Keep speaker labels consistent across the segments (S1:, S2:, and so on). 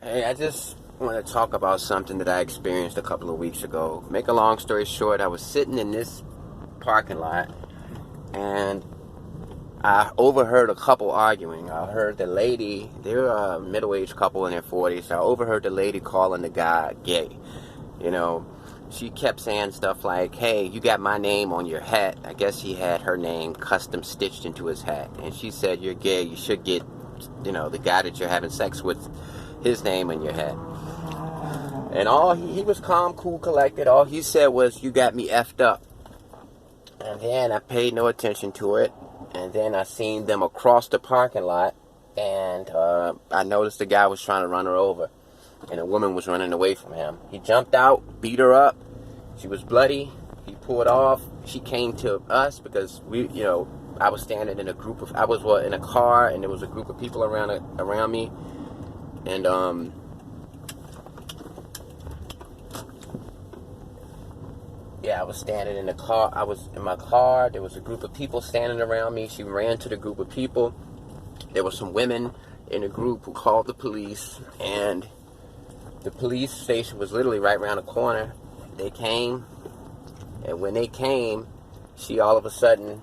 S1: Hey, I just want to talk about something that I experienced a couple of weeks ago. Make a long story short, I was sitting in this parking lot and I overheard a couple arguing. I heard the lady, they were a middle-aged couple in their 40s. I overheard the lady calling the guy gay. You know, she kept saying stuff like, hey, you got my name on your hat. I guess he had her name custom stitched into his hat. And she said, you're gay. You should get, the guy that you're having sex with, his name on your hat. And all he was calm, cool, collected. All he said was, you got me effed up. And then I paid no attention to it. And then I seen them across the parking lot. And I noticed the guy was trying to run her over. And a woman was running away from him. He jumped out, beat her up. She was bloody. He pulled off. She came to us because I was standing in a group of, in a car, and there was a group of people around me. And I was standing in the car. I was in my car. There was a group of people standing around me. She ran to the group of people. There were some women in the group who called the police, and the police station was literally right around the corner. They came, and when they came, she all of a sudden,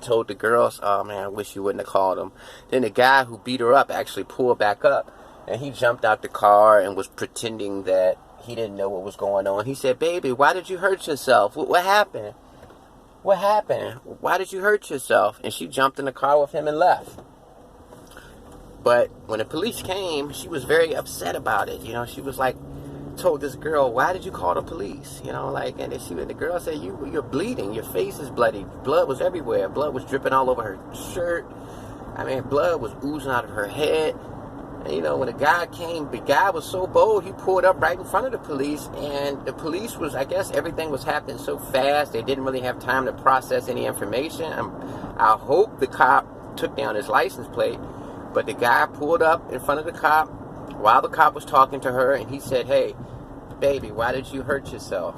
S1: told the girls, oh man, I wish you wouldn't have called him. Then the guy who beat her up actually pulled back up, and he jumped out the car and was pretending that he didn't know what was going on. He said, baby, why did you hurt yourself? What happened? What happened? Why did you hurt yourself? And she jumped in the car with him and left. But when the police came, she was very upset about it. She was like, told this girl, why did you call the police? And then the girl said, you're bleeding. Your face is bloody. Blood was everywhere. Blood was dripping all over her shirt. Blood was oozing out of her head. And, when the guy came, the guy was so bold, he pulled up right in front of the police. And the police was, I guess everything was happening so fast, they didn't really have time to process any information. I hope the cop took down his license plate. But the guy pulled up in front of the cop while the cop was talking to her, and he said, hey, baby, why did you hurt yourself?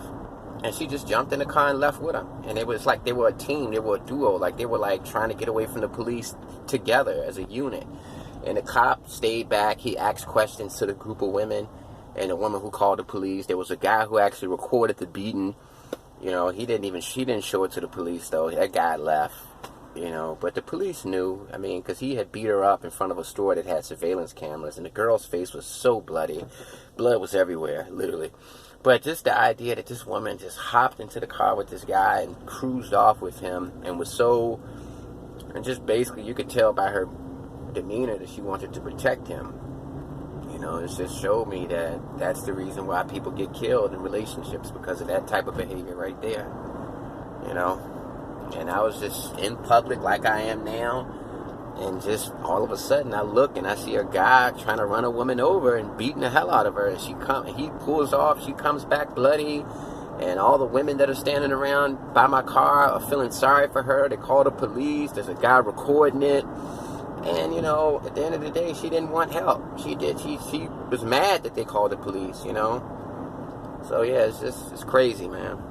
S1: And she just jumped in the car and left with him. And it was like they were a team, they were a duo, like they were like trying to get away from the police together as a unit. And the cop stayed back. He asked questions to the group of women and the woman who called the police. There was a guy who actually recorded the beating. She didn't show it to the police, though. That guy left. But the police knew, because he had beat her up in front of a store that had surveillance cameras, and the girl's face was so bloody. Blood was everywhere, literally. But just the idea that this woman just hopped into the car with this guy and cruised off with him and just basically you could tell by her demeanor that she wanted to protect him. It just showed me that that's the reason why people get killed in relationships, because of that type of behavior right there. And I was just in public like I am now, and just all of a sudden I look and I see a guy trying to run a woman over and beating the hell out of her, and he pulls off, she comes back bloody, and all the women that are standing around by my car are feeling sorry for her. They call the police. There's a guy recording it, and at the end of the day, she didn't want help. She was mad that they called the police. So yeah, it's crazy, man.